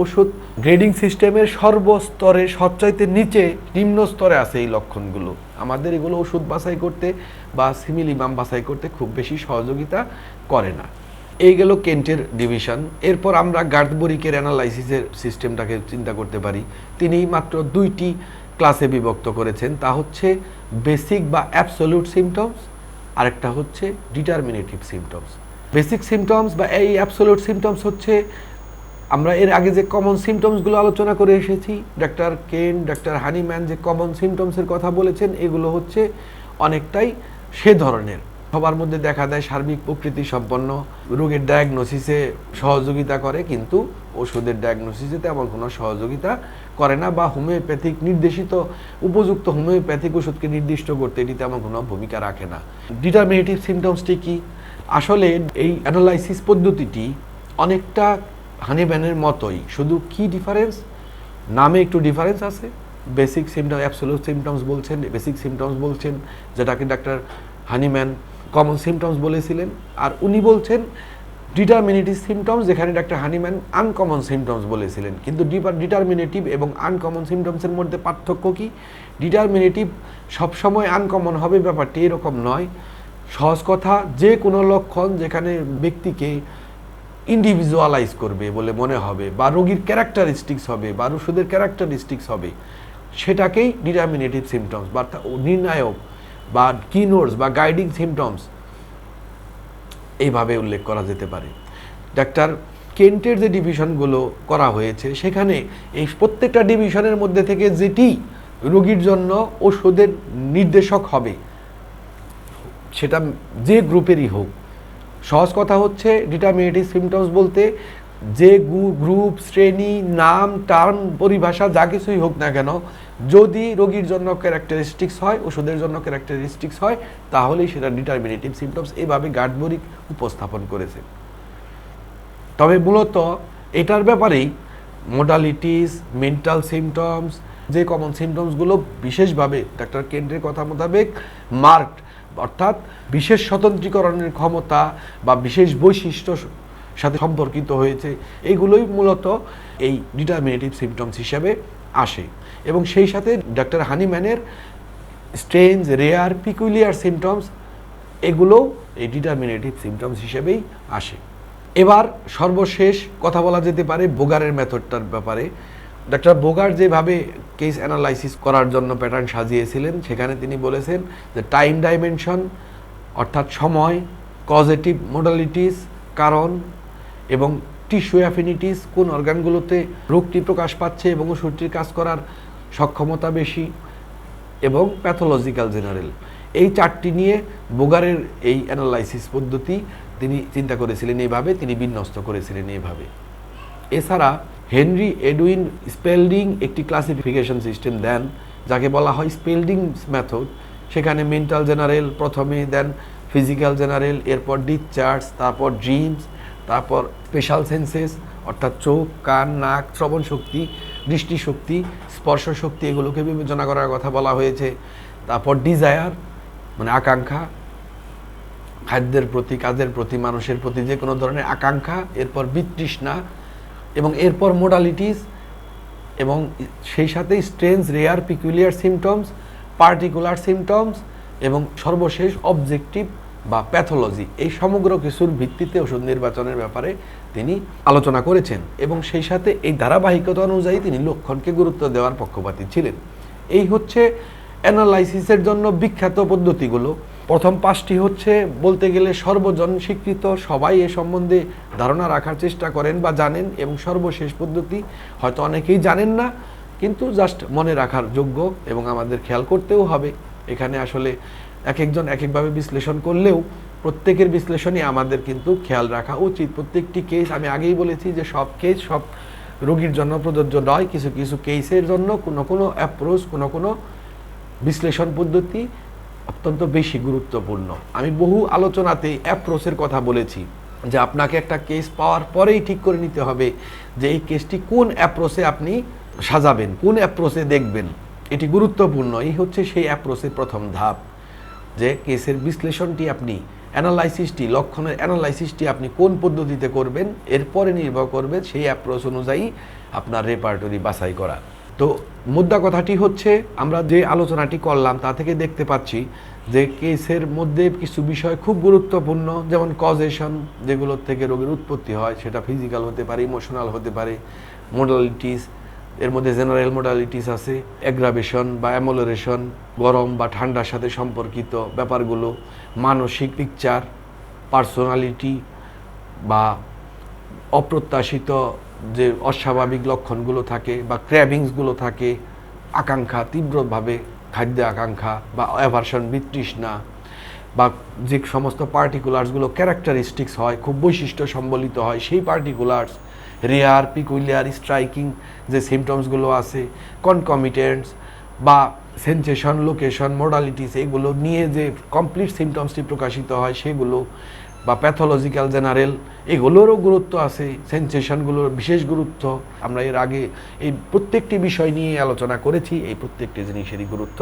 ওষুধ গ্রেডিং সিস্টেমের সর্বস্তরে সবচাইতে নিচে নিম্ন স্তরে আছে এই লক্ষণগুলো। আমাদের এগুলো ওষুধ বাছাই করতে বা সিমিলিমাম বাছাই করতে খুব বেশি সহযোগিতা করে না। এই গেল কেন্টের ডিভিশন। এরপর আমরা গার্থবরিকের অ্যানালাইসিসের সিস্টেমটাকে চিন্তা করতে পারি। তিনি মাত্র দুইটি ক্লাসে বিভক্ত করেছেন, তা হচ্ছে বেসিক বা অ্যাবসোলিউট সিমটমস, আরেকটা হচ্ছে ডিটারমিনেটিভ সিমটমস। বেসিক সিমটমস বা এই অ্যাবসোলিউট সিমটমস হচ্ছে আমরা এর আগে যে কমন সিমটমসগুলো আলোচনা করে এসেছি, ডাক্তার কেন, ডাক্তার হানিম্যান যে কমন সিমটমসের কথা বলেছেন, এগুলো হচ্ছে অনেকটাই সে ধরনের, সবার মধ্যে দেখা দেয়, সার্বিক প্রকৃতি সম্পন্ন, রোগের ডায়াগনোসিসে সহযোগিতা করে, কিন্তু ওষুধের ডায়াগনোসিসে তেমন কোনো সহযোগিতা করে না, বা হোমিওপ্যাথিক নির্দেশিত উপযুক্ত হোমিওপ্যাথিক ওষুধকে নির্দিষ্ট করতে এটি তেমন কোনো ভূমিকা রাখে না। ডিটারমিনেটিভ সিমটমসটি কি? আসলে এই অ্যানালাইসিস পদ্ধতিটি অনেকটা হানিম্যানের মতোই, শুধু কি ডিফারেন্স, নামে একটু ডিফারেন্স আছে। বেসিক সিমটম, অ্যাবসোলিউট সিমটমস বলছেন, বেসিক সিমটমস বলছেন, যেটাকে ডাক্তার হানিম্যান কমন সিমটমস বলেছিলেন, আর উনি বলছেন ডিটারমিনেটিভ সিমটমস, যেখানে ডাক্তার হানিম্যান আনকমন সিমটমস বলেছিলেন। কিন্তু ডিটারমিনেটিভ এবং আনকমন সিমটমসের মধ্যে পার্থক্য কি? ডিটারমিনেটিভ সবসময় আনকমন হবে ব্যাপারটি এরকম নয়। সহজ কথা, যে কোনো লক্ষণ যেখানে ব্যক্তিকে ইন্ডিভিজুয়ালাইজ করবে বলে মনে হবে, বা রোগীর ক্যারেক্টারিস্টিক্স হবে, বা ওষুধের ক্যারেক্টারিস্টিক্স হবে, সেটাকেই ডিটারমিনেটিভ সিমটমস বা নির্ণায়ক বা কিনোটস বা গাইডিং সিমটমস এইভাবে উল্লেখ করা যেতে পারে। ডাক্তার কেন্টের যে ডিভিশনগুলো করা হয়েছে, সেখানে এই প্রত্যেকটা ডিভিশনের মধ্যে থেকে যেটি রোগীর জন্য ওষুধের নির্দেশক হবে, সেটা যে গ্রুপেরই হোক। সহজ কথা হচ্ছে, ডিটারমিনেটিভ সিমটমস বলতে যে গ্রুপ, শ্রেণী, নাম, টার্ম, পরিভাষা যা কিছুই হোক না কেন, যদি রোগীর জন্য ক্যারেক্টারিস্টিক্স হয়, ওষুধের জন্য ক্যারেক্টারিস্টিক্স হয়, তাহলেই সেটা ডিটারমিনেটিভ সিমটমস। এভাবে গার্ডবরিক উপস্থাপন করেছে। তবে মূলত এটার ব্যাপারেই মোডালিটিস, মেন্টাল সিমটমস, যে কমন সিমটমসগুলো বিশেষভাবে ডাক্তার কেন্টের কথা মোতাবেক মার্কড, অর্থাৎ বিশেষ স্বতন্ত্রীকরণের ক্ষমতা বা বিশেষ বৈশিষ্ট্য সাথে সম্পর্কিত হয়েছে, এগুলোই মূলত এই ডিটারমিনেটিভ সিমটমস হিসেবে আসে। এবং সেই সাথে ডাক্তার হানিম্যানের স্ট্রেঞ্জ, রেয়ার, পিকুলিয়ার সিমটমস, এগুলোও এই ডিটারমিনেটিভ সিমটমস হিসেবেই আসে। এবার সর্বশেষ কথা বলা যেতে পারে বোগারের মেথডটার ব্যাপারে। ডাক্তার বোগার যেভাবে কেস অ্যানালাইসিস করার জন্য প্যাটার্ন সাজিয়েছিলেন, সেখানে তিনি বলেছেন যে টাইম ডাইমেনশন, অর্থাৎ সময়, কজেটিভ মোডালিটিস, কারণ, এবং টিস্যু অ্যাফিনিটিস, কোন অর্গানগুলোতে রোগটি প্রকাশ পাচ্ছে এবং ওষুধটির কাজ করার সক্ষমতা বেশি, এবং প্যাথোলজিক্যাল জেনারেল, এই চারটি নিয়ে বোগারের এই অ্যানালাইসিস পদ্ধতি তিনি চিন্তা করেছিলেন এইভাবে, তিনি বিন্যস্ত করেছিলেন এইভাবে। এছাড়া হেনরি এডুইন স্পেলডিং একটি ক্লাসিফিকেশন সিস্টেম দেন, যাকে বলা হয় স্পেলডিং মেথড। সেখানে মেন্টাল জেনারেল প্রথমে, দেন ফিজিক্যাল জেনারেল, এরপর ডিসচার্জ, তারপর ড্রিমস, তারপর স্পেশাল সেন্সেস, অর্থাৎ চোখ, কান, নাক, শ্রবণ শক্তি, দৃষ্টিশক্তি, স্পর্শ শক্তি, এগুলোকে বিবেচনা করার কথা বলা হয়েছে। তারপর ডিজায়ার, মানে আকাঙ্ক্ষা, খাদ্যের প্রতি, কাজের প্রতি, মানুষের প্রতি যে কোনো ধরনের আকাঙ্ক্ষা, এরপর বিতৃষ্ণা, এবং এরপর মোডালিটিস, এবং সেই সাথে strange, rare, peculiar symptoms, particular symptoms, এবং সর্বশেষ অবজেক্টিভ বা প্যাথোলজি। এই সমগ্র কিছুর ভিত্তিতে ওষুধ নির্বাচনের ব্যাপারে তিনি আলোচনা করেছেন, এবং সেই সাথে এই ধারাবাহিকতা অনুযায়ী তিনি লক্ষণকে গুরুত্ব দেওয়ার পক্ষপাতী ছিলেন। এই হচ্ছে অ্যানালাইসিসের জন্য বিখ্যাত পদ্ধতিগুলো। প্রথম পাঁচটি হচ্ছে বলতে গেলে সর্বজন স্বীকৃত, সবাই এ সম্বন্ধে ধারণা রাখার চেষ্টা করেন বা জানেন, এবং সর্বশেষ পদ্ধতি হয়তো অনেকেই জানেন না, কিন্তু জাস্ট মনে রাখার যোগ্য, এবং আমাদের খেয়াল করতেও হবে। এখানে আসলে এক একজন এক একভাবে বিশ্লেষণ করলেও প্রত্যেকের বিশ্লেষণই আমাদের কিন্তু খেয়াল রাখা উচিত। প্রত্যেকটি কেস, আমি আগেই বলেছি যে সব কেস সব রোগীর জন্য প্রযোজ্য নয়। কিছু কিছু কেসের জন্য কোনো অ্যাপ্রোচ, কোনো বিশ্লেষণ পদ্ধতি অত্যন্ত বেশি গুরুত্বপূর্ণ। আমি বহু আলোচনাতে অ্যাপ্রোচের কথা বলেছি, যে আপনাকে একটা কেস পাওয়ার পরেই ঠিক করে নিতে হবে যে এই কেসটি কোন অ্যাপ্রোচে আপনি সাজাবেন, কোন অ্যাপ্রোচে দেখবেন, এটি গুরুত্বপূর্ণ। এই হচ্ছে সেই অ্যাপ্রোচের প্রথম ধাপ, যে কেসের বিশ্লেষণটি আপনি, অ্যানালাইসিসটি, লক্ষণের অ্যানালাইসিসটি আপনি কোন পদ্ধতিতে করবেন, এরপরে নির্ভর করবে সেই অ্যাপ্রোচ অনুযায়ী আপনার রেপার্টরি বাছাই করা। তো মুদ্রা কথাটি হচ্ছে, আমরা যে আলোচনাটি করলাম তা থেকে দেখতে পাচ্ছি যে কেসের মধ্যে কিছু বিষয় খুব গুরুত্বপূর্ণ, যেমন কজেশন, যেগুলোর থেকে রোগের উৎপত্তি হয়, সেটা ফিজিক্যাল হতে পারে, ইমোশনাল হতে পারে। মোডালিটিস, এর মধ্যে জেনারেল মোডালিটিস আছে, অ্যাগ্রাভেশন বা অ্যামোলারেশন, গরম বা ঠান্ডার সাথে সম্পর্কিত ব্যাপারগুলো, মানসিক পিকচার, পার্সোনালিটি বা অপ্রত্যাশিত যে অস্বাভাবিক লক্ষণগুলো থাকে বা ক্র্যাভিংসগুলো থাকে, আকাঙ্ক্ষা, তীব্রভাবে খাদ্য আকাঙ্ক্ষা বা অ্যাভারশন, বিতৃষ্ণা, বা যে সমস্ত পার্টিকুলার্সগুলো ক্যারেক্টারিস্টিক্স হয়, খুব বৈশিষ্ট্য সম্বলিত হয়, সেই পার্টিকুলার্স, রেয়ার, পিকুলিয়ার, স্ট্রাইকিং যে সিমটমসগুলো আছে, কনকমিটেন্টস বা সেন্সেশন, লোকেশন, মোডালিটিস, এগুলো নিয়ে যে কমপ্লিট সিমটমসটি প্রকাশিত হয় সেগুলো, বা প্যাথোলজিক্যাল জেনারেল, এগুলোরও গুরুত্ব আছে, সেন্সেশনগুলোর বিশেষ গুরুত্ব। আমরা এর আগে এই প্রত্যেকটি বিষয় নিয়ে আলোচনা করেছি, এই প্রত্যেকটি জিনিসেরই গুরুত্ব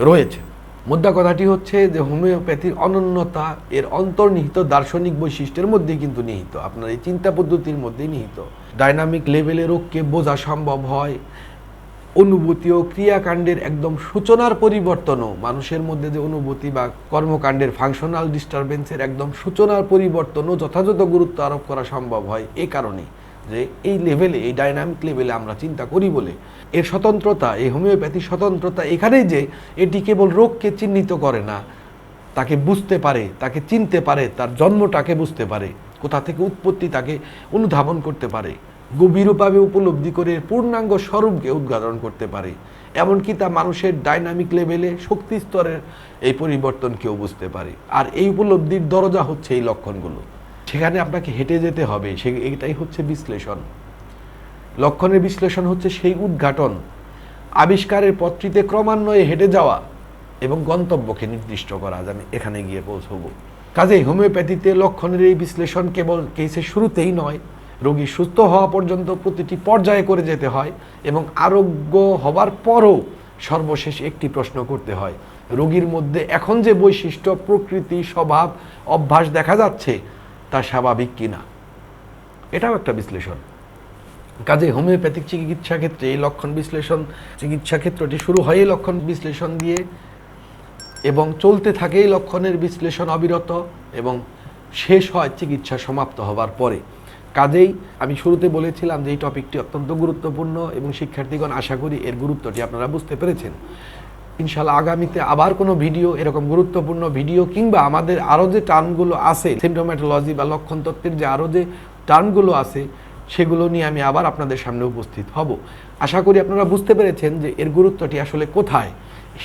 রয়েছে। মোদ্দা কথাটি হচ্ছে যে হোমিওপ্যাথির অনন্যতা এর অন্তর্নিহিত দার্শনিক বৈশিষ্ট্যের মধ্যেই কিন্তু নিহিত, আপনার এই চিন্তা পদ্ধতির মধ্যেই নিহিত। ডাইনামিক লেভেলে রোগকে বোঝা সম্ভব হয়, অনুভূতি ও ক্রিয়াকাণ্ডের একদম সূচনার পরিবর্তনও, মানুষের মধ্যে যে অনুভূতি বা কর্মকাণ্ডের ফাংশনাল ডিস্টারবেন্সের একদম সূচনার পরিবর্তনও যথাযথ গুরুত্ব আরোপ করা সম্ভব হয় এই কারণে যে এই লেভেলে, এই ডাইনামিক লেভেলে আমরা চিন্তা করি বলে। এর স্বতন্ত্রতা, এই হোমিওপ্যাথির স্বতন্ত্রতা এখানেই যে এটি কেবল রোগকে চিহ্নিত করে না, তাকে বুঝতে পারে, তাকে চিনতে পারে, তার জন্মটাকে বুঝতে পারে, কোথা থেকে উৎপত্তি তাকে অনুধাবন করতে পারে, গভীরভাবে উপলব্ধি করে পূর্ণাঙ্গ স্বরূপকে উদ্ঘাটন করতে পারে, এমনকি তা মানুষের ডাইনামিক লেভেলে শক্তি স্তরের এই পরিবর্তনকেও বুঝতে পারে। আর এই উপলব্ধির দরজা হচ্ছে এই লক্ষণগুলো, সেখানে আপনাকে হেঁটে যেতে হবে, এটাই হচ্ছে বিশ্লেষণ। লক্ষণের বিশ্লেষণ হচ্ছে সেই উদ্ঘাটন, আবিষ্কারের পথটিতে ক্রমান্বয়ে হেঁটে যাওয়া এবং গন্তব্যকে নির্দিষ্ট করা, যে আমি এখানে গিয়ে পৌঁছবো। কাজেই হোমিওপ্যাথিতে লক্ষণের এই বিশ্লেষণ কেবল কেসের শুরুতেই নয়, রোগী সুস্থ হওয়া পর্যন্ত প্রতিটি পর্যায়ে করে যেতে হয় এবং আরোগ্য হবার পরও সর্বশেষ একটি প্রশ্ন করতে হয়, রোগীর মধ্যে এখন যে বৈশিষ্ট্য, প্রকৃতি, স্বভাব, অভ্যাস দেখা যাচ্ছে তা স্বাভাবিক কিনা, এটাও একটা বিশ্লেষণ। কাজে হোমিওপ্যাথিক চিকিৎসা ক্ষেত্রে এই লক্ষণ বিশ্লেষণ, চিকিৎসা ক্ষেত্রটি শুরু হয় এই লক্ষণ বিশ্লেষণ দিয়ে এবং চলতে থাকে এই লক্ষণের বিশ্লেষণ অবিরত এবং শেষ হয় চিকিৎসা সমাপ্ত হবার পরে। কাজেই আমি শুরুতে বলেছিলাম যে এই টপিকটি অত্যন্ত গুরুত্বপূর্ণ এবং শিক্ষার্থীগণ আশা করি এর গুরুত্বটি আপনারা বুঝতে পেরেছেন। ইনশাআল্লাহ আগামীতে আবার কোনো ভিডিও, এরকম গুরুত্বপূর্ণ ভিডিও কিংবা আমাদের আরও যে টার্মগুলো আছে সিমটোম্যাটোলজি বা লক্ষণ তত্ত্বের যে আরও যে টার্মগুলো আছে সেগুলো নিয়ে আমি আবার আপনাদের সামনে উপস্থিত হব। আশা করি আপনারা বুঝতে পেরেছেন যে এর গুরুত্বটি আসলে কোথায়।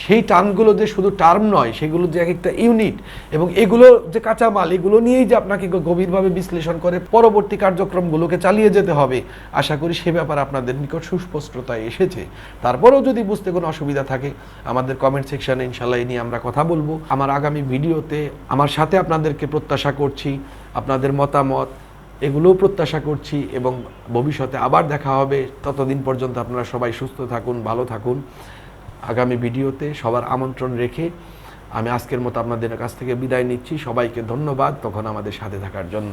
সেই টার্মগুলো যে শুধু টার্ম নয়, সেগুলো যে এক একটা ইউনিট এবং এগুলো যে কাঁচামাল, এগুলো নিয়েই যে আপনাকে গভীরভাবে বিশ্লেষণ করে পরবর্তী কার্যক্রমগুলোকে চালিয়ে যেতে হবে, আশা করি সে ব্যাপারে আপনাদের নিকট সুস্পষ্টতায় এসেছে। তারপরেও যদি বুঝতে কোনো অসুবিধা থাকে আমাদের কমেন্ট সেকশনে ইনশাল্লাহ এই নিয়ে আমরা কথা বলবো। আমার আগামী ভিডিওতে আমার সাথে আপনাদেরকে প্রত্যাশা করছি, আপনাদের মতামত এগুলোও প্রত্যাশা করছি এবং ভবিষ্যতে আবার দেখা হবে। ততদিন পর্যন্ত আপনারা সবাই সুস্থ থাকুন, ভালো থাকুন। আগামী ভিডিওতে সবার আমন্ত্রণ রেখে আমি আজকের মতো আপনাদের কাছ থেকে বিদায় নিচ্ছি। সবাইকে ধন্যবাদ তখন আমাদের সাথে থাকার জন্য।